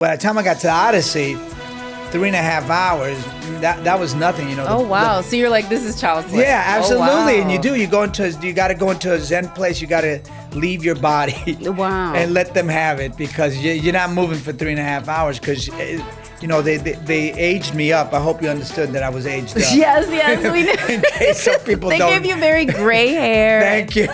By the time I got to Odyssey, 3.5 hours, that was nothing, you know. Oh, wow. So you're like, this is child's play. Yeah, absolutely. Oh, wow. And you got to go into a Zen place. You got to leave your body. Wow. And let them have it, because you're not moving for 3.5 hours, because you know, they aged me up. I hope you understood that I was aged up. Yes, we did. In case some people they don't. gave you very gray hair. Thank you.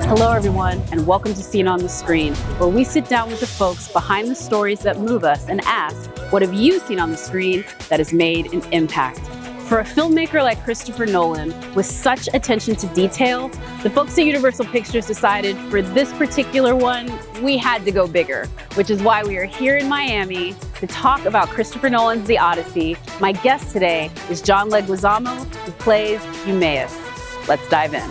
Hello, everyone, and welcome to Seen on the Screen, where we sit down with the folks behind the stories that move us and ask, what have you seen on the screen that has made an impact? For a filmmaker like Christopher Nolan, with such attention to detail, the folks at Universal Pictures decided for this particular one, we had to go bigger, which is why we are here in Miami to talk about Christopher Nolan's The Odyssey. My guest today is John Leguizamo, who plays Eumaeus. Let's dive in.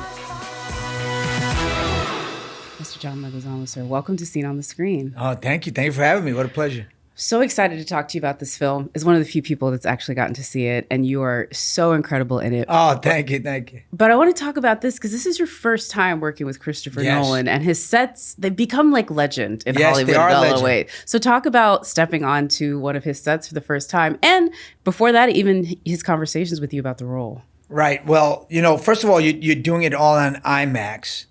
Mr. John Leguizamo, sir, welcome to Seen on the Screen. Oh, thank you. Thank you for having me. What a pleasure. So excited to talk to you about this film. As one of the few people that's actually gotten to see it, and you are so incredible in it. Oh, thank you. Thank you. But I want to talk about this because this is your first time working with Christopher Nolan, and his sets, they become like legend in Hollywood. They are legend. Way. So talk about stepping onto one of his sets for the first time, and before that, even his conversations with you about the role. Right. Well, you know, first of all, you're doing it all on IMAX.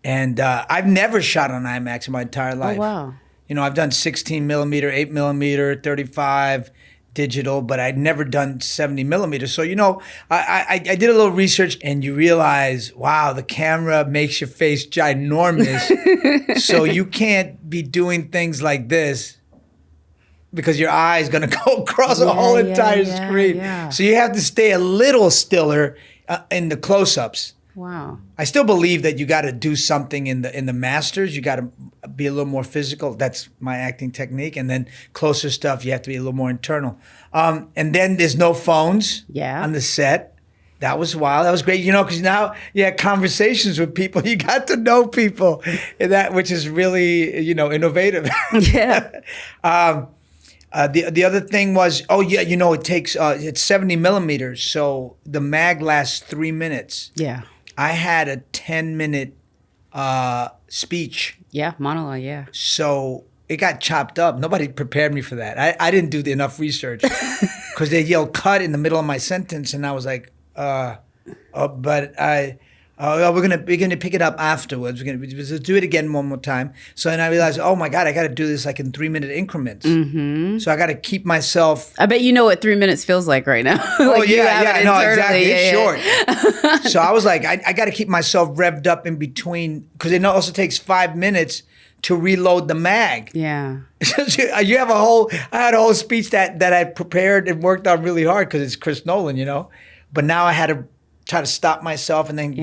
And I've never shot on IMAX in my entire life. Oh, wow. You know, I've done 16 millimeter, 8 millimeter, 35 digital, but I'd never done 70 millimeter. So, you know, I did a little research, and you realize, wow, the camera makes your face ginormous. So you can't be doing things like this because your eye is going to go across the whole entire screen. Yeah. So you have to stay a little stiller in the close-ups. Wow. I still believe that you got to do something in the masters. You got to be a little more physical. That's my acting technique. And then closer stuff, you have to be a little more internal. And then there's no phones on the set. That was wild. That was great, you know, because now you had conversations with people. You got to know people, which is really, you know, innovative. Yeah. The other thing was, you know, it takes, it's 70 millimeters. So the mag lasts 3 minutes. Yeah. I had a 10-minute speech. Yeah, monologue, yeah. So it got chopped up. Nobody prepared me for that. I didn't do enough research because they yelled cut in the middle of my sentence, and I was like, we're gonna pick it up afterwards. We're gonna do it again one more time. So then I realized, oh my God, I got to do this like in 3-minute increments. Mm-hmm. So I got to keep myself. I bet you know what 3 minutes feels like right now. Like exactly. It's short. So I was like, I got to keep myself revved up in between, because it also takes 5 minutes to reload the mag. Yeah. I had a whole speech that I prepared and worked on really hard because it's Chris Nolan, you know. But now I had to try to stop myself and then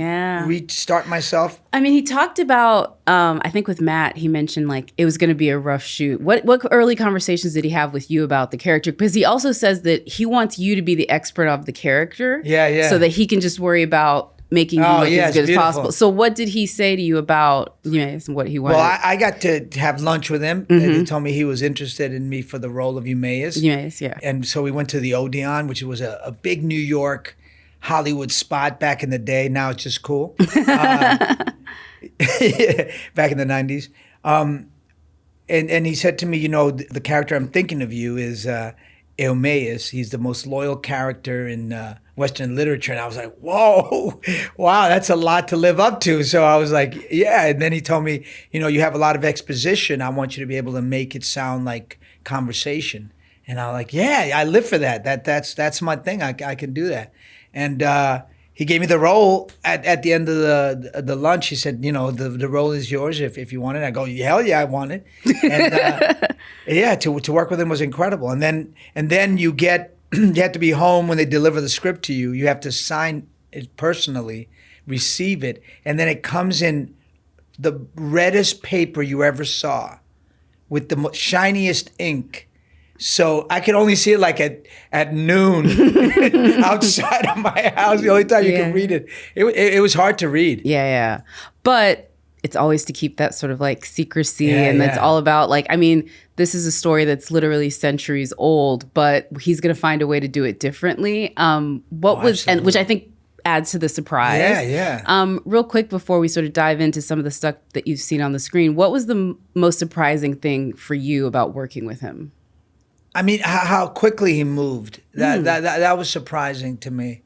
restart myself. I mean, he talked about, I think with Matt, he mentioned like it was going to be a rough shoot. What early conversations did he have with you about the character? Because he also says that he wants you to be the expert of the character. Yeah. So that he can just worry about making you look as good as possible. So what did he say to you about Eumaeus and what he wanted? Well, I got to have lunch with him, and he told me he was interested in me for the role of Eumaeus. Eumaeus, yeah. And so we went to the Odeon, which was a big New York Hollywood spot back in the day. Now it's just cool. Back in the 90s. And he said to me, you know, the character I'm thinking of you is Eumaeus. He's the most loyal character in Western literature. And I was like, whoa, wow, that's a lot to live up to. So I was like, yeah. And then he told me, you know, you have a lot of exposition. I want you to be able to make it sound like conversation. And I was like, yeah, I live for that. That's my thing. I can do that. And he gave me the role at the end of the lunch. He said, you know, the role is yours if you want it. I go, hell yeah, I want it. And yeah, to work with him was incredible. And then you have to be home when they deliver the script to you. You have to sign it personally, receive it, and then it comes in the reddest paper you ever saw with the shiniest ink. So I could only see it like at noon outside of my house. The only time you can read it. It was hard to read. Yeah. But it's always to keep that sort of like secrecy. It's all about like, I mean, this is a story that's literally centuries old, but he's going to find a way to do it differently. Which I think adds to the surprise. Yeah. Real quick before we sort of dive into some of the stuff that you've seen on the screen, what was the most surprising thing for you about working with him? I mean, how quickly he moved. That was surprising to me.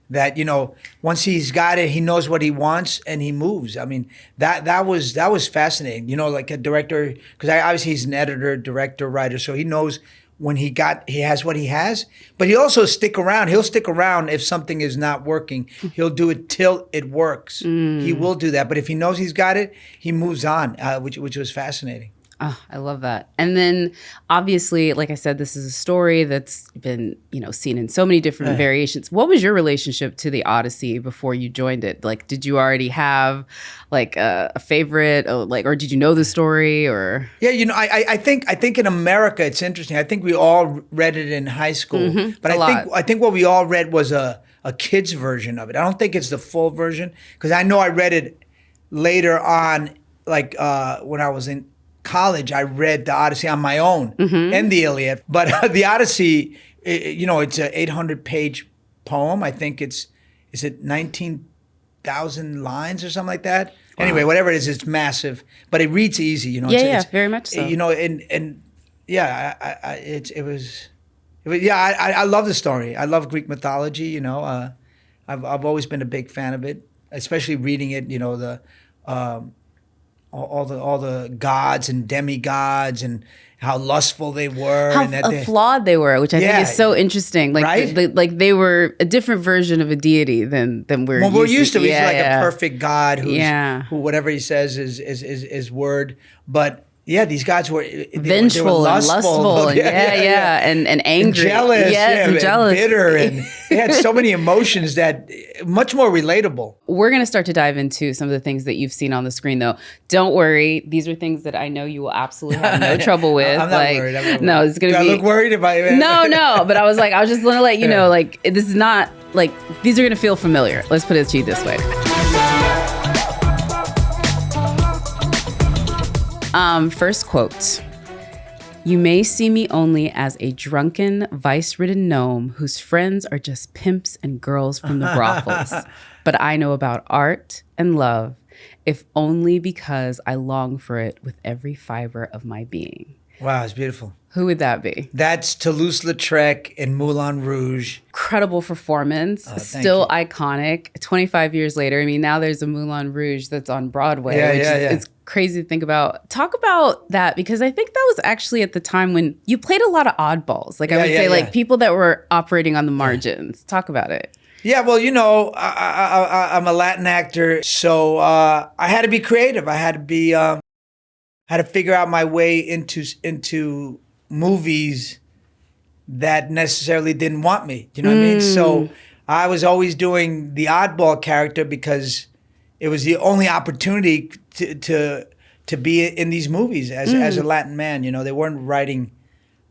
That, you know, once he's got it, he knows what he wants and he moves. I mean, that was fascinating. You know, like a director, because obviously he's an editor, director, writer, so he knows when he has what he has. But he'll also stick around. He'll stick around if something is not working. He'll do it till it works. He will do that. But if he knows he's got it, he moves on, which was fascinating. Oh, I love that. And then obviously, like I said, this is a story that's been, you know, seen in so many different variations. What was your relationship to the Odyssey before you joined it? Like, did you already have like a favorite, or did you know the story, or? Yeah, you know, I think in America it's interesting. I think we all read it in high school, but I think what we all read was a kid's version of it. I don't think it's the full version, because I know I read it later on, like when I was in college. I read the Odyssey on my own and the Iliad. But the Odyssey, you know, it's an 800-page poem. I think is it 19,000 lines or something like that? Wow. Anyway, whatever it is, it's massive. But it reads easy, you know. It's very much so. You know, and yeah, I love the story. I love Greek mythology, you know. I've always been a big fan of it, especially reading it, you know, the all the gods and demigods and how lustful they were, how and that flawed they were, which I think is so interesting. Like, right? Like they were a different version of a deity than we're used to. He's like a perfect god who whatever he says is word, but. Yeah, these guys were vengeful, they were and lustful, and and angry, and jealous, and jealous, and bitter, and they had so many emotions that much more relatable. We're going to start to dive into some of the things that you've seen on the screen, though. Don't worry, these are things that I know you will absolutely have no trouble with. I'm not worried. No, it's going to be. I look worried about it. No, but I was just going to let you know, like, this is not like these are going to feel familiar. Let's put it to you this way. First quote. You may see me only as a drunken, vice-ridden gnome whose friends are just pimps and girls from the brothels. But I know about art and love, if only because I long for it with every fiber of my being. Wow, it's beautiful. Who would that be? That's Toulouse-Lautrec in Moulin Rouge. Incredible performance, still iconic. 25 years later, I mean, now there's a Moulin Rouge that's on Broadway, it's crazy to think about. Talk about that, because I think that was actually at the time when you played a lot of oddballs. Like I would say, like people that were operating on the margins. Talk about it. Yeah, well, you know, I'm a Latin actor, so I had to be creative. I had to be, had to figure out my way into movies that necessarily didn't want me. You know what I mean? So I was always doing the oddball character because it was the only opportunity to be in these movies as a Latin man. You know, they weren't writing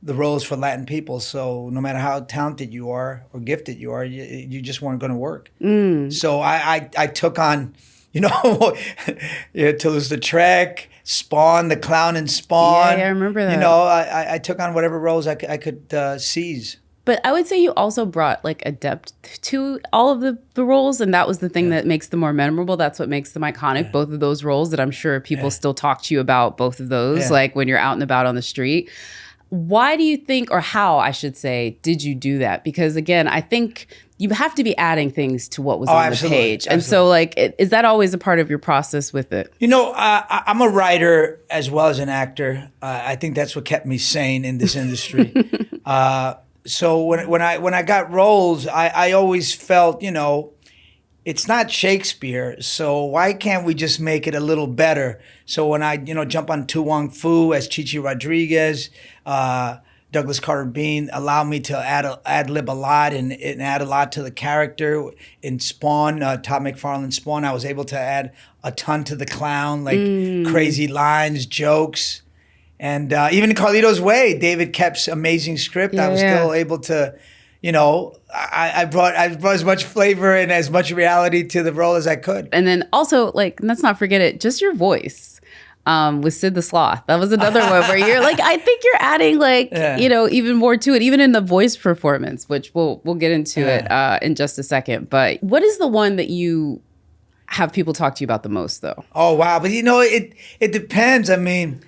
the roles for Latin people. So no matter how talented you are or gifted you are, you just weren't going to work. So I took on, you know, Toulouse-Lautrec, Spawn, the clown in Spawn. Yeah, I remember that. You know, I took on whatever roles I could seize. But I would say you also brought like a depth to all of the roles, and that was the thing that makes them more memorable. That's what makes them iconic, both of those roles that I'm sure people still talk to you about, both of those, like when you're out and about on the street. Why do you think, or how I should say, did you do that? Because again, I think you have to be adding things to what was on the page. And so like, is that always a part of your process with it? You know, I'm a writer as well as an actor. I think that's what kept me sane in this industry. So when I got roles, I always felt, you know, it's not Shakespeare, so why can't we just make it a little better? So when I, you know, jump on To Wong Foo as Chichi Rodriguez, Douglas Carter Bean allowed me to ad-lib a lot and add a lot to the character. In Spawn, Todd McFarlane's Spawn, I was able to add a ton to the clown, like crazy lines, jokes. And even in Carlito's Way, David Koepp's amazing script, I was still able to, you know, I brought as much flavor and as much reality to the role as I could. And then also, like, let's not forget it, just your voice. with Sid the Sloth. That was another one where you're like, I think you're adding like, even more to it, even in the voice performance, which we'll get into it in just a second. But what is the one that you have people talk to you about the most, though? Oh, wow. But, it depends. I mean,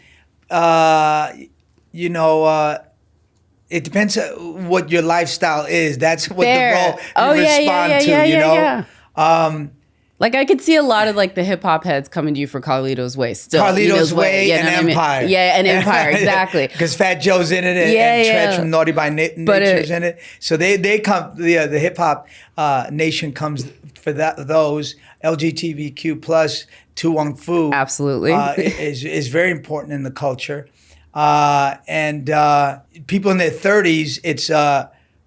it depends what your lifestyle is. That's what the role you respond to, like I could see a lot of like the hip hop heads coming to you for Carlito's Way still. Carlito's Way and Empire. I mean? Yeah, and Empire, exactly. Because Fat Joe's in it and Treach from Naughty by Nature's in it. So they come, the hip hop nation comes for those. LGBTQ plus To Wong Foo. Absolutely. is very important in the culture. And people in their 30s, it's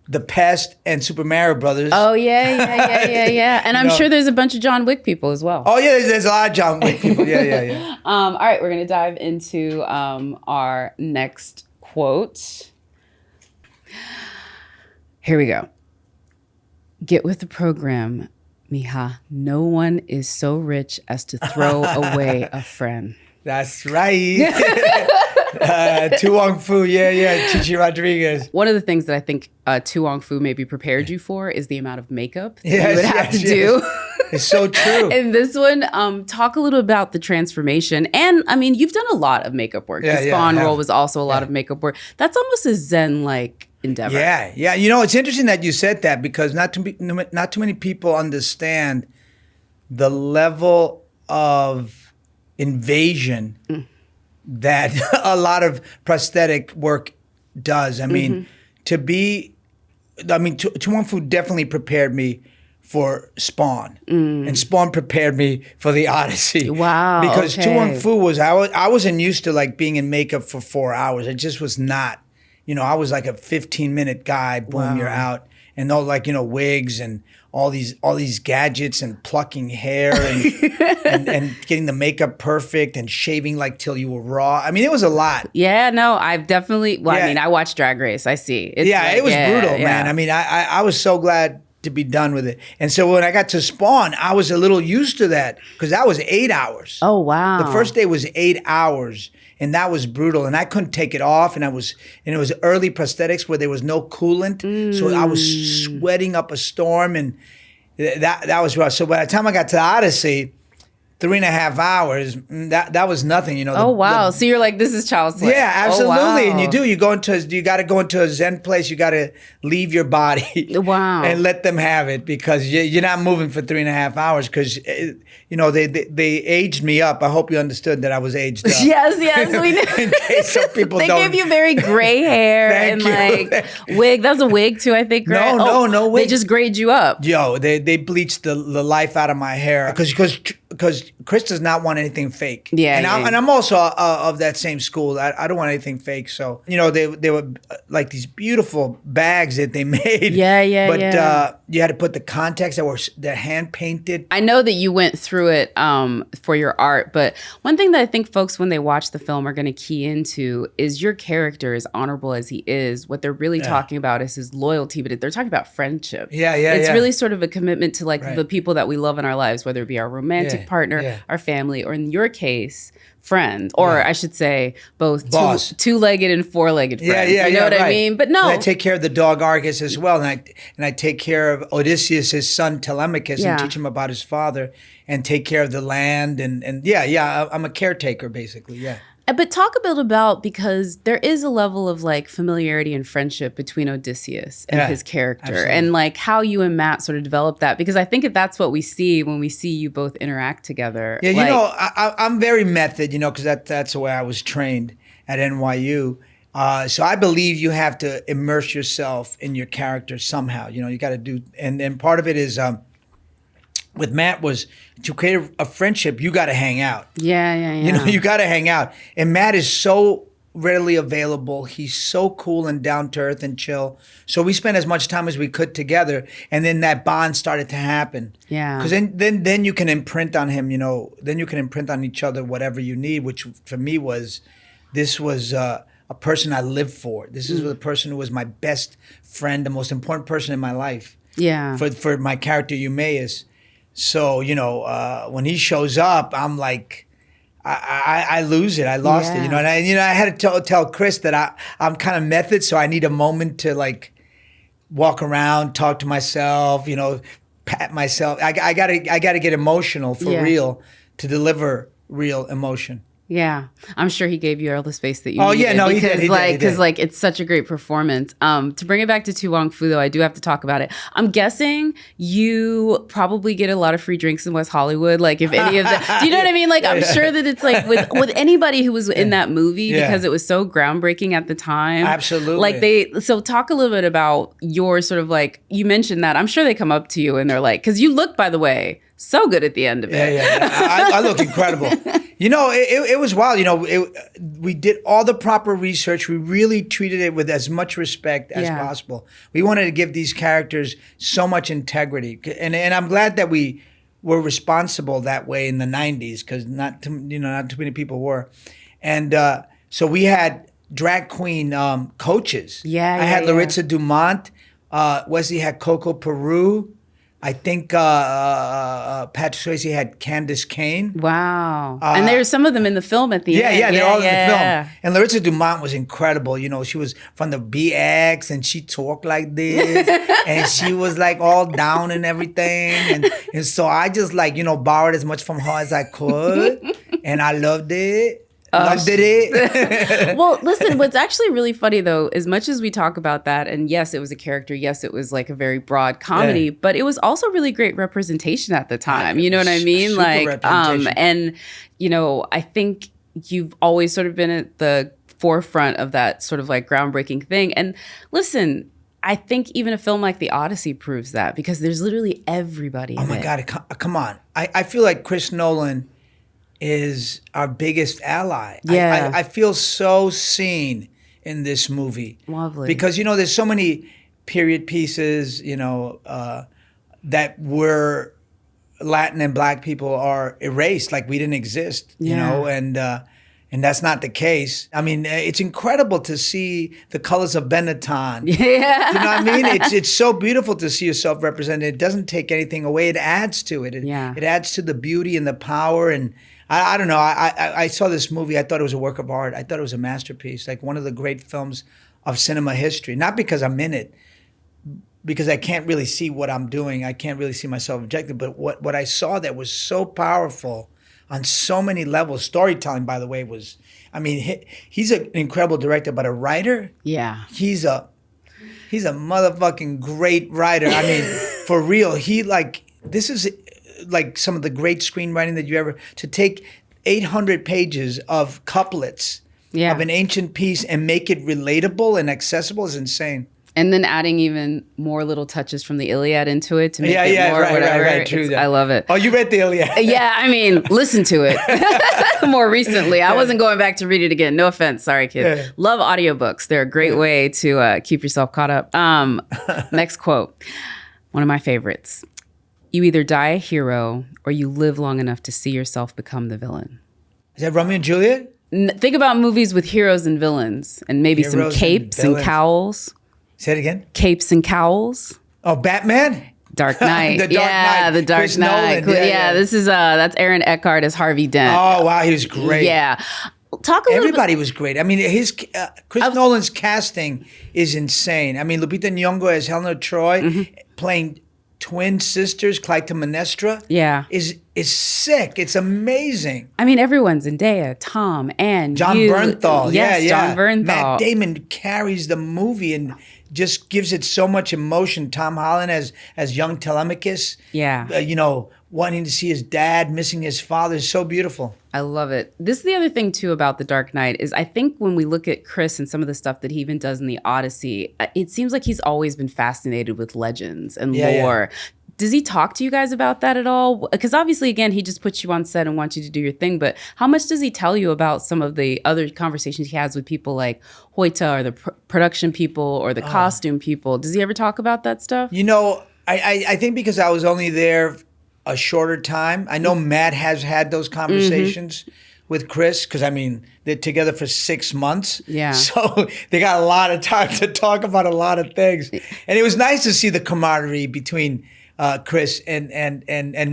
The Pest and Super Mario Brothers. Oh, yeah. And I'm sure there's a bunch of John Wick people as well. Oh, yeah, there's a lot of John Wick people. Yeah. All right, we're going to dive into our next quote. Here we go. Get with the program, mija. No one is so rich as to throw away a friend. That's right. To Wong Foo, Chichi Rodriguez. One of the things that I think To Wong Foo maybe prepared you for is the amount of makeup that you would have to do. It's so true. In this one, talk a little about the transformation. And I mean, you've done a lot of makeup work. The Spawn role was also a lot of makeup work. That's almost a Zen-like endeavor. Yeah. It's interesting that you said that because not too many people understand the level of invasion that a lot of prosthetic work does. I mean, To Wong Foo definitely prepared me for Spawn, and Spawn prepared me for the Odyssey. Wow! Because To Wong Foo was I wasn't used to like being in makeup for 4 hours. It just was not. I was like a 15-minute guy. Boom, you're out, and all wigs and all these gadgets and plucking hair and getting the makeup perfect and shaving like till you were raw. I mean, it was a lot. Yeah, no, I've definitely. Well, I mean, I watched Drag Race. I see. It was brutal, man. I mean, I was so glad to be done with it. And so when I got to Spawn, I was a little used to that because that was 8 hours. Oh, wow. The first day was 8 hours. And that was brutal, and I couldn't take it off, and it was early prosthetics where there was no coolant, so I was sweating up a storm, and that was rough. So by the time I got to the Odyssey, 3.5 hours, that was nothing, Oh wow! So you're like, this is child's play. Yeah, absolutely. Oh, wow. And you got to go into a Zen place. You got to leave your body. Wow. And let them have it because you're not moving for 3.5 hours because they aged me up. I hope you understood that I was aged up. Yes, we know. In case some people they don't. gave you very gray hair and like wig. That was a wig too, I think. Right? No wig. They just grayed you up. Yo, they bleached the life out of my hair because Chris does not want anything fake. Yeah, and I'm also of that same school. I don't want anything fake. So they were like these beautiful bags that they made. Yeah. But you had to put the context they're hand painted. I know that you went through it for your art, but one thing that I think folks when they watch the film are going to key into is your character, as honorable as he is. What they're really talking about is his loyalty, but they're talking about friendship. It's really sort of a commitment to like the people that we love in our lives, whether it be our romantic partner, our family, or in your case, friend, or I should say both two-legged and four-legged friends. You know what I mean? But no. And I take care of the dog Argus as well, and I take care of Odysseus, his son Telemachus, and teach him about his father, and take care of the land, and I'm a caretaker basically, But talk a bit about, because there is a level of like familiarity and friendship between Odysseus and his character, absolutely. And like how you and Matt sort of developed that, because I think that's what we see when we see you both interact together. Yeah, I'm very method, because that's the way I was trained at NYU. So I believe you have to immerse yourself in your character somehow. You got to do, and part of it is. With Matt was to create a friendship, you got to hang out. Yeah. You got to hang out. And Matt is so readily available. He's so cool and down to earth and chill. So we spent as much time as we could together. And then that bond started to happen. Yeah. Because then you can imprint on him, then you can imprint on each other whatever you need, which for me was a person I lived for. This is the person who was my best friend, the most important person in my life. Yeah. For my character, Eumaeus. So, when he shows up, I'm like, I lose it. I lost it, you know. And I had to tell Chris that I'm kind of method, so I need a moment to like walk around, talk to myself, you know, pat myself. I gotta get emotional for real to deliver real emotion. Yeah, I'm sure he gave you all the space that you needed. Oh yeah, no, because he did. Because like it's such a great performance. To bring it back to To Wong Foo, though, I do have to talk about it. I'm guessing you probably get a lot of free drinks in West Hollywood. Like if any of the, do you know what I mean? Like I'm sure that it's like with anybody who was in that movie because it was so groundbreaking at the time. Absolutely. Like so talk a little bit about your sort of like you mentioned that. I'm sure they come up to you and they're like, because you look, by the way, so good at the end of it. Yeah. I look incredible. You know, it was wild. You know, we did all the proper research. We really treated it with as much respect as possible. We wanted to give these characters so much integrity. And I'm glad that we were responsible that way in the 90s because not too many people were. And so we had drag queen coaches. I had Larissa Dumont. Wesley had Coco Peru. I think Patrick Swayze had Candace Cain. Wow. And there's some of them in the film at the end. Yeah, they're all in the film. And Larissa Dumont was incredible. You know, she was from the BX and she talked like this. And she was like all down and everything. And so I just like, you know, borrowed as much from her as I could. And I loved it. Loved it. Well, listen, what's actually really funny though, as much as we talk about that, and yes, it was a character, yes, it was like a very broad comedy, but it was also really great representation at the time. You know what I mean? Super like, and you know, I think you've always sort of been at the forefront of that sort of like groundbreaking thing. And listen, I think even a film like The Odyssey proves that because there's literally everybody. Oh my God, come on. I feel like Chris Nolan is our biggest ally. Yeah. I feel so seen in this movie. Lovely. Because, you know, there's so many period pieces, you know, that were Latin and Black people are erased, like we didn't exist, you know, and that's not the case. I mean, it's incredible to see the colors of Benetton. Yeah. You know what I mean? It's so beautiful to see yourself represented. It doesn't take anything away. It adds to it. It adds to the beauty and the power. And I don't know. I saw this movie. I thought it was a work of art. I thought it was a masterpiece, like one of the great films of cinema history. Not because I'm in it, because I can't really see what I'm doing. I can't really see myself objective. But what I saw that was so powerful on so many levels. Storytelling, by the way, was, I mean, he's an incredible director, but a writer? Yeah. He's a motherfucking great writer. I mean, for real, this is like some of the great screenwriting that you ever, to take 800 pages of couplets of an ancient piece and make it relatable and accessible is insane. And then adding even more little touches from the Iliad into it to make it more whatever. Right, true. I love it. Oh, you read the Iliad? Yeah, I mean, listen to it more recently. I wasn't going back to read it again. No offense. Sorry, kid. Yeah. Love audiobooks. They're a great way to keep yourself caught up. Next quote. One of my favorites. You either die a hero or you live long enough to see yourself become the villain. Is that Romeo and Juliet? Think about movies with heroes and villains and maybe some capes and cowls. Say it again. Capes and cowls. Oh, Batman? Dark Knight. The Dark Knight. The Dark Chris Knight. Nolan. Yeah. This is that's Aaron Eckhart as Harvey Dent. Oh, wow, he was great. Yeah. Talk a little Everybody was great. I mean, Chris Nolan's casting is insane. I mean, Lupita Nyong'o as Helena Troy playing twin sisters, Clytemnestra. Is sick. It's amazing. I mean, everyone's Zendaya, Tom, and John Bernthal. Yes, John Bernthal. Matt Damon carries the movie and just gives it so much emotion. Tom Holland as young Telemachus. Yeah. You know, wanting to see his dad, missing his father. Is so beautiful. I love it. This is the other thing, too, about The Dark Knight is I think when we look at Chris and some of the stuff that he even does in The Odyssey, it seems like he's always been fascinated with legends and lore. Yeah. Does he talk to you guys about that at all? Because obviously, again, he just puts you on set and wants you to do your thing. But how much does he tell you about some of the other conversations he has with people like Hoyta or the production people or the costume people? Does he ever talk about that stuff? You know, I think because I was only there a shorter time. I know Matt has had those conversations with Chris because, I mean, they're together for 6 months. Yeah. So they got a lot of time to talk about a lot of things. And it was nice to see the camaraderie between Chris and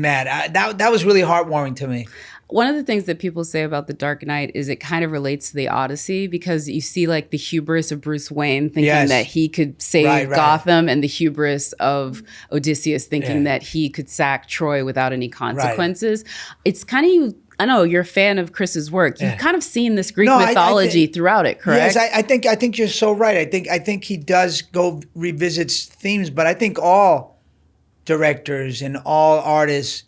Matt. That was really heartwarming to me. One of the things that people say about The Dark Knight is it kind of relates to the Odyssey, because you see like the hubris of Bruce Wayne thinking that he could save Gotham, and the hubris of Odysseus thinking that he could sack Troy without any consequences. It's kind of, I know you're a fan of Chris's work. You've kind of seen this Greek mythology throughout it, correct? Yes, I think you're so right. I think he does go revisits themes, but I think all directors and all artists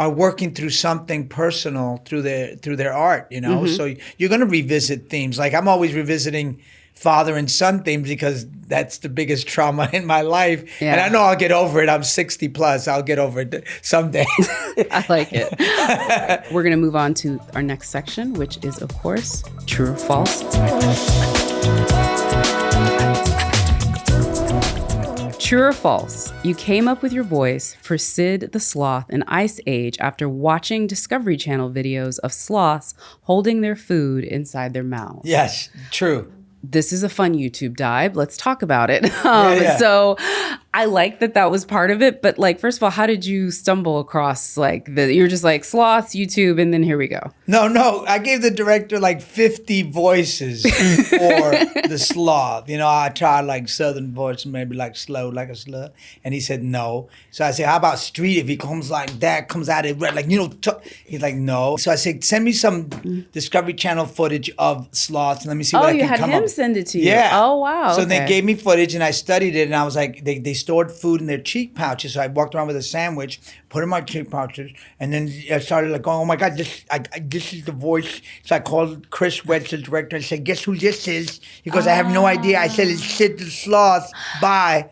are working through something personal through their art, you know? So you're going to revisit themes. Like I'm always revisiting father and son themes because that's the biggest trauma in my life. Yeah. And I know I'll get over it. I'm 60 plus. I'll get over it someday. I like it. We're going to move on to our next section, which is, of course, true or false. True or false, you came up with your voice for Sid the Sloth in Ice Age after watching Discovery Channel videos of sloths holding their food inside their mouths. Yes, true. This is a fun YouTube dive. Let's talk about it. So I like that was part of it. But like, first of all, how did you stumble across you're just like sloths, YouTube, and then here we go. No. I gave the director like 50 voices for the sloth. You know, I tried like Southern voice, maybe like slow, like a sloth. And he said no. So I said, how about street? If he comes like that, comes out of red, like, you know, he's like, no. So I said, send me some Discovery Channel footage of sloths and let me see what I can come up with. Send it to you. Yeah. Oh, wow. So they gave me footage and I studied it and I was like, they stored food in their cheek pouches. So I walked around with a sandwich, put it in my cheek pouches, and then I started like going, oh my God, this is the voice. So I called Chris Wedge, the director, and said, guess who this is? He goes, I have no idea. I said, it's Sid the Sloth. Bye.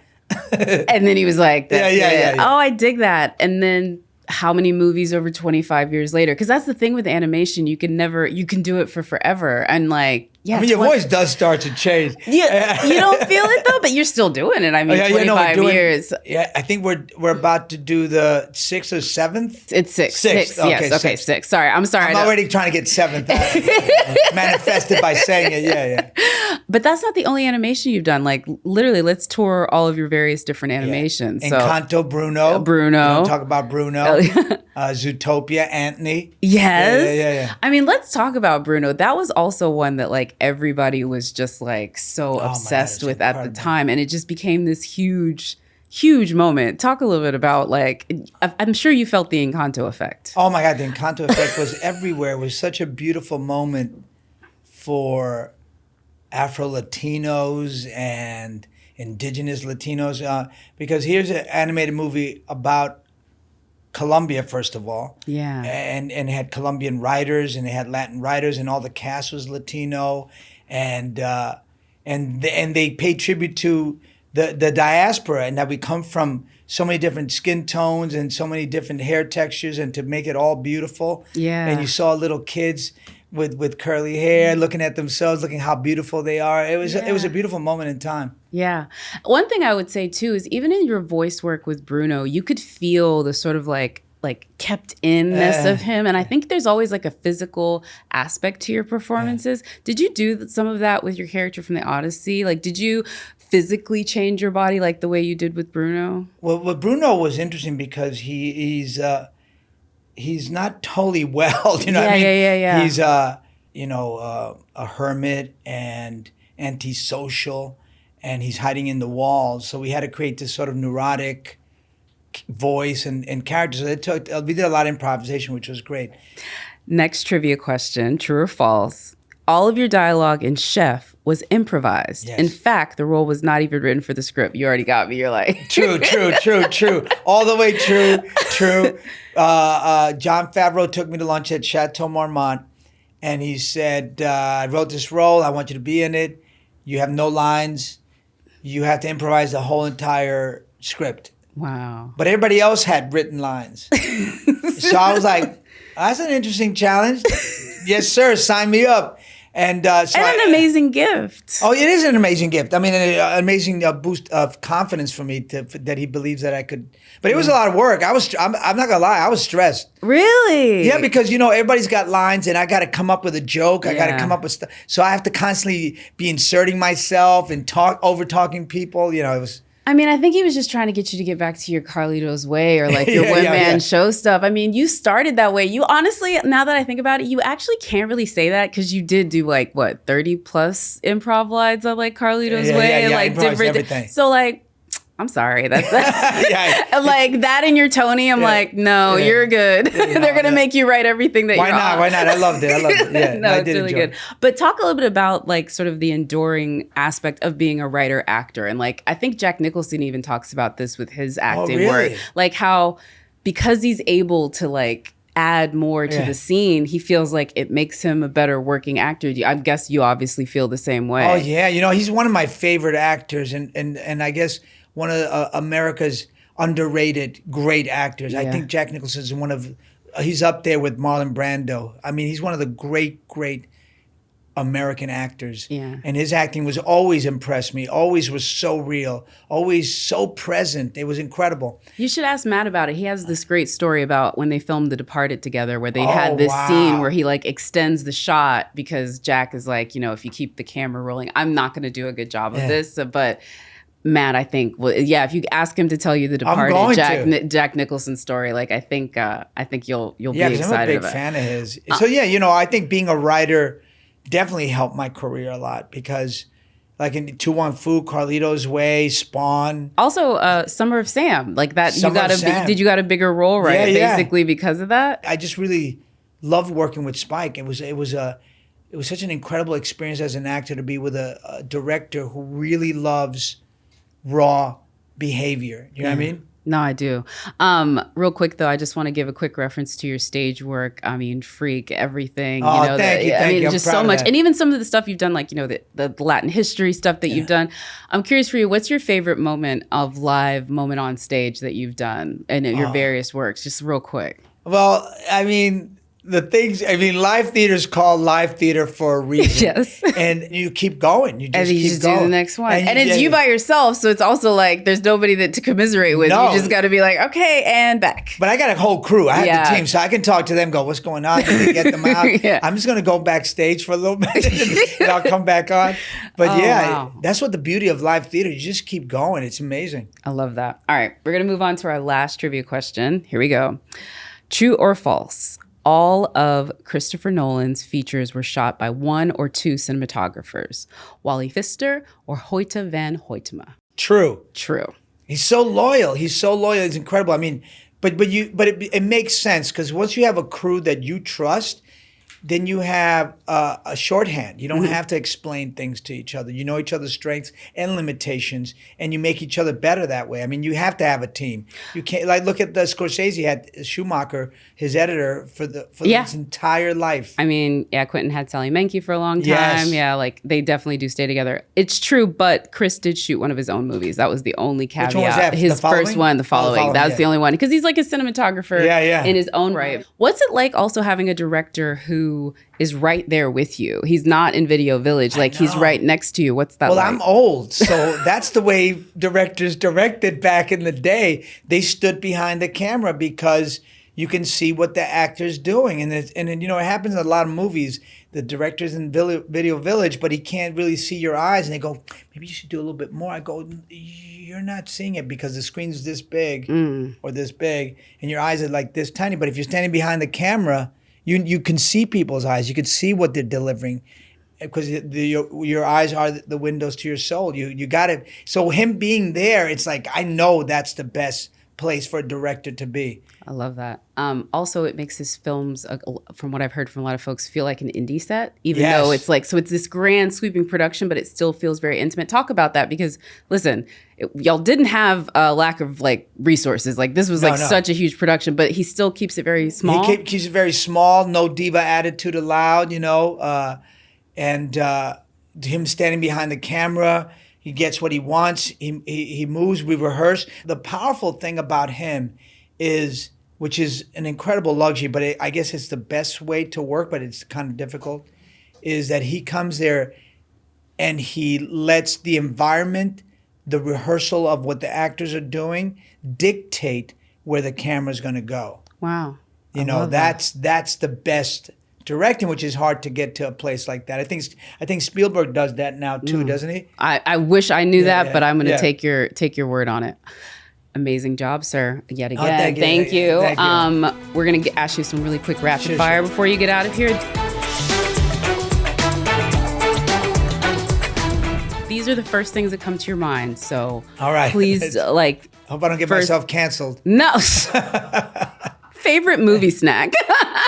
And then he was like, yeah. Oh, I dig that. And then how many movies over 25 years later? Because that's the thing with animation. You can do it for forever. And like, yeah. I mean, your voice does start to change. Yeah, you don't feel it though, but you're still doing it. I mean, 25 years. Yeah, I think we're about to do the 6th or 7th. It's 6. Sixth. Yes. Okay, 6. Sorry, I'm sorry. I'm already trying to get 7th. Manifested by saying it. Yeah. But that's not the only animation you've done. Like literally, let's tour all of your various different animations. Yeah. Encanto, Bruno. Bruno. Talk about Bruno. Zootopia, Anthony. Yes. Yeah. I mean, let's talk about Bruno. That was also one that like everybody was just like so obsessed with at the time. And it just became this huge moment. Talk a little bit about like, I'm sure you felt the Encanto effect. Oh my God, the Encanto effect was everywhere. It was such a beautiful moment for Afro-Latinos and indigenous Latinos. Because here's an animated movie about Colombia, first of all. Yeah. And had Colombian writers and they had Latin writers and all the cast was Latino. And they paid tribute to the diaspora and that we come from so many different skin tones and so many different hair textures and to make it all beautiful. Yeah. And you saw little kids with curly hair looking at themselves, looking how beautiful they are. It was a beautiful moment in time. Yeah. One thing I would say too is even in your voice work with Bruno, you could feel the sort of like kept inness of him. And I think there's always like a physical aspect to your performances. Did you do some of that with your character from the Odyssey? Like, did you physically change your body like the way you did with Bruno? Well, with Bruno was interesting because he's not totally well, you know what I mean? Yeah. He's a hermit and antisocial and he's hiding in the walls. So we had to create this sort of neurotic voice and character. So we did a lot of improvisation, which was great. Next trivia question, true or false? All of your dialogue in Chef was improvised. Yes. In fact, the role was not even written for the script. You already got me. You're like... True. All the way true. Jon Favreau took me to lunch at Chateau Marmont and he said, I wrote this role. I want you to be in it. You have no lines. You have to improvise the whole entire script. Wow. But everybody else had written lines. So I was like, that's an interesting challenge. Yes, sir. Sign me up. And an amazing gift. Oh, it is an amazing gift. I mean, an amazing boost of confidence for me that he believes that I could. But it was a lot of work. I'm not gonna lie. I was stressed. Really? Yeah, because everybody's got lines, and I got to come up with a joke. I got to come up with stuff. So I have to constantly be inserting myself and over talking people. It was. I mean, I think he was just trying to get you to get back to your Carlito's way or like your one-man show stuff. I mean, you started that way. You honestly, now that I think about it, you actually can't really say that because you did do like, what, 30 plus improv lines on like Carlito's way? Yeah, like different everything. So like, I'm sorry. That's like that in your Tony. I'm like, no, you're good. They're gonna make you write everything that. Why not? Why not? I loved it. Yeah, no, it's really good. But talk a little bit about like sort of the enduring aspect of being a writer actor, and like I think Jack Nicholson even talks about this with his acting work, like how because he's able to like add more to the scene, he feels like it makes him a better working actor. I guess you obviously feel the same way. Oh yeah, you know he's one of my favorite actors, and I guess one of America's underrated great actors. I think Jack Nicholson is he's up there with Marlon Brando. I mean, he's one of the great American actors. Yeah. And his acting was always impressed me, always was so real, always so present. It was incredible. You should ask Matt about it. He has this great story about when they filmed The Departed together where they had this scene where he like extends the shot because Jack is like, you know, if you keep the camera rolling, I'm not going to do a good job of this, but Matt, I think, if you ask him to tell you The Departed, Jack Nicholson's story, like I think you'll be excited about it. I'm a big fan of his. So you know, I think being a writer definitely helped my career a lot because, like in To Wong Foo, Carlito's Way, Spawn, also Summer of Sam, like that. Did you got a bigger role, right? Basically because of that. I just really loved working with Spike. It was such an incredible experience as an actor to be with a director who really loves raw behavior. You know what I mean? No, I do. Real quick though, I just want to give a quick reference to your stage work. I mean, Freak, everything. Oh, you know, thank you. I mean, just so much. And even some of the stuff you've done, like, you know, the Latin history stuff that you've done. I'm curious for you, what's your favorite moment on stage that you've done in your various works? Just real quick. Well, I mean, live theater's called live theater for a reason. Yes. And you keep going. You just do the next one. And it's you by yourself, so it's also like there's nobody to commiserate with. No. You just got to be like, okay, and back. But I got a whole crew. I have the team, so I can talk to them, go, what's going on? Can we get them out? I'm just going to go backstage for a little bit, and I'll come back on. But that's what the beauty of live theater. You just keep going. It's amazing. I love that. All right, we're going to move on to our last trivia question. Here we go. True or false? All of Christopher Nolan's features were shot by one or two cinematographers, Wally Pfister or Hoyte van Hoytema. True. He's so loyal. It's incredible. I mean, but it makes sense because once you have a crew that you trust, then you have a shorthand. You don't have to explain things to each other. You know each other's strengths and limitations, and you make each other better that way. I mean, you have to have a team. You can't look at the Scorsese had Schumacher, his editor, for his entire life. I mean, Quentin had Sally Menke for a long time. Yes. Yeah, like they definitely do stay together. It's true, but Chris did shoot one of his own movies. That was the only caveat. Which one was that? His first one, The Following. That's the only one because he's like a cinematographer in his own right. What's it like also having a director who is right there with you? He's not in Video Village. Like he's right next to you. What's that like? Well, I'm old, so that's the way directors directed back in the day. They stood behind the camera because you can see what the actor's doing. And you know, it happens in a lot of movies. The director's in Video Village, but he can't really see your eyes. And they go, maybe you should do a little bit more. I go, you're not seeing it because the screen's this big or this big, and your eyes are like this tiny. But if you're standing behind the camera, you can see people's eyes. You can see what they're delivering because your eyes are the windows to your soul. You got it. So him being there, it's like, I know that's the best place for a director to be. I love that. Also, it makes his films, from what I've heard from a lot of folks, feel like an indie set, even though it's like, so it's this grand sweeping production, but it still feels very intimate. Talk about that because, listen, y'all didn't have a lack of like resources. Like this was such a huge production, but he still keeps it very small. He keeps it very small, no diva attitude allowed, you know, and him standing behind the camera, he gets what he wants. He moves, we rehearse. The powerful thing about him is, which is an incredible luxury, but I guess it's the best way to work, but it's kind of difficult, is that he comes there and he lets the environment, the rehearsal of what the actors are doing, dictate where the camera's going to go. Wow. You know, that's the best directing, which is hard to get to a place like that. I think Spielberg does that now too, doesn't he? I wish I knew that, but I'm going to take your word on it. Amazing job, sir. Yet again. Thank you. We're going to ask you some really quick rapid fire before you get out of here. These are the first things that come to your mind. So all right. Please, hope I don't get myself canceled. No. Favorite movie snack.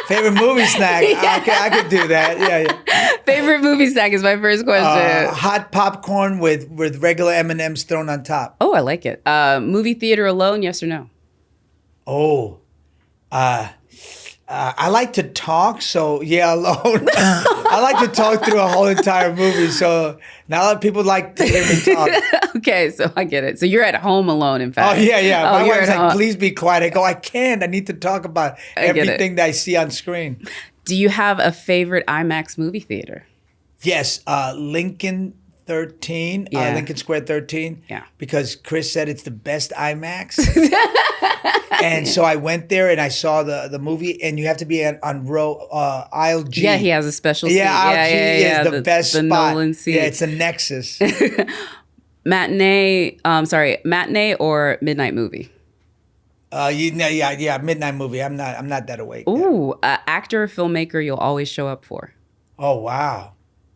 Favorite movie snack. Yeah. Okay, I could do that. Yeah. Favorite movie snack is my first question. Hot popcorn with regular M&Ms thrown on top. Oh, I like it. Movie theater alone, yes or no? Oh, I like to talk, so yeah, alone. I like to talk through a whole entire movie, so not a lot of people like to hear me talk. Okay, so I get it. So you're at home alone, in fact. Oh, yeah. My wife's like, please be quiet. I go, I can't. I need to talk about everything that I see on screen. Do you have a favorite IMAX movie theater? Yes, Lincoln 13, Lincoln Square 13. Yeah. Because Chris said it's the best IMAX. And so I went there and I saw the movie, and you have to be on aisle G. Yeah, he has a special seat. Aisle G is the best spot. The Nolan seat. Yeah, it's a nexus. Matinee or midnight movie? Midnight movie. I'm not that awake. Ooh, actor or filmmaker you'll always show up for? Oh, wow.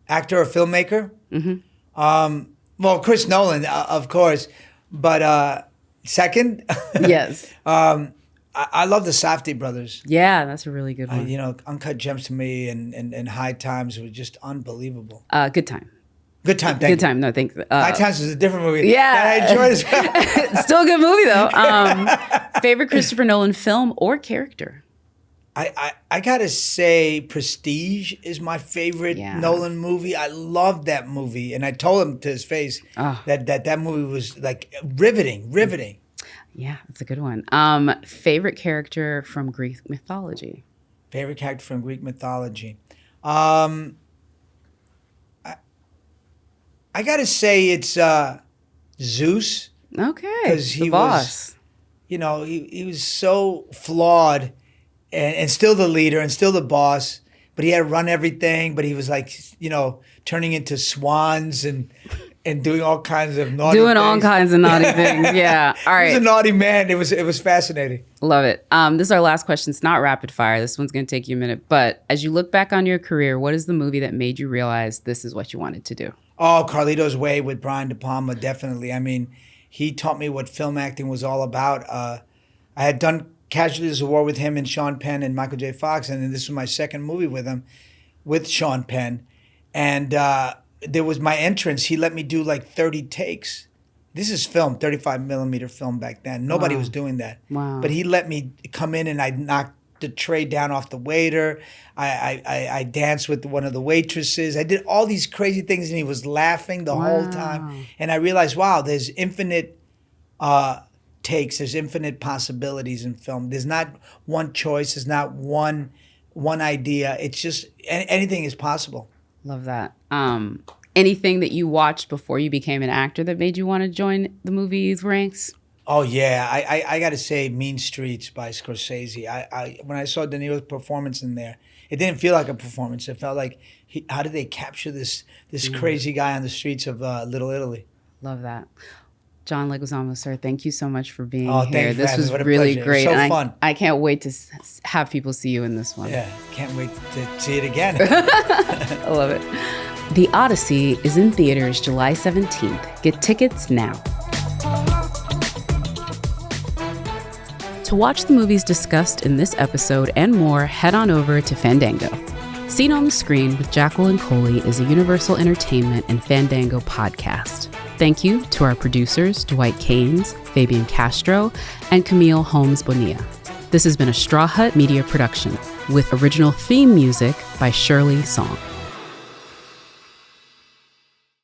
Actor or filmmaker? Mm-hmm. Well, Chris Nolan, of course, but second? Yes. I love the Safdie brothers. Yeah, that's a really good one. Uncut Gems to me and High Times was just unbelievable. Good Time. Good Time, thank you. Good Time, no, thanks. High Times was a different movie. Yeah. That I enjoyed as well. Still a good movie, though. Favorite Christopher Nolan film or character? I gotta say Prestige is my favorite Nolan movie. I loved that movie. And I told him to his face that movie was like riveting. Yeah, that's a good one. Favorite character from Greek mythology? Favorite character from Greek mythology. I gotta say it's Zeus. Okay, because he was, he was so flawed, and still the leader and still the boss. But he had to run everything. But he was like, turning into swans and doing all kinds of naughty things. All kinds of naughty things. Yeah. All right. He was a naughty man. It was fascinating. Love it. This is our last question. It's not rapid fire. This one's going to take you a minute. But as you look back on your career, what is the movie that made you realize this is what you wanted to do? Oh, Carlito's Way with Brian De Palma, definitely. I mean, he taught me what film acting was all about. I had done Casualties of War with him and Sean Penn and Michael J. Fox, and then this was my second movie with him, with Sean Penn. And there was my entrance. He let me do like 30 takes. This is film, 35 millimeter film back then. Nobody was doing that. Wow. But he let me come in, and I knocked the tray down off the waiter. I danced with one of the waitresses. I did all these crazy things, and he was laughing the whole time. And I realized, wow, there's infinite takes. There's infinite possibilities in film. There's not one choice. There's not one idea. It's just anything is possible. Love that. Anything that you watched before you became an actor that made you want to join the movies ranks? Oh, yeah. I got to say Mean Streets by Scorsese. When I saw De Niro's performance in there, it didn't feel like a performance. It felt like, how did they capture this crazy guy on the streets of Little Italy? Love that. John Leguizamo, sir, thank you so much for being here. This was really great. So fun. I can't wait to have people see you in this one. Yeah, can't wait to see it again. I love it. The Odyssey is in theaters July 17th. Get tickets now. To watch the movies discussed in this episode and more, head on over to Fandango. Seen on the Screen with Jacqueline Coley is a Universal Entertainment and Fandango podcast. Thank you to our producers, Dwight Keynes, Fabian Castro, and Camille Holmes Bonilla. This has been a Straw Hut Media production with original theme music by Shirley Song.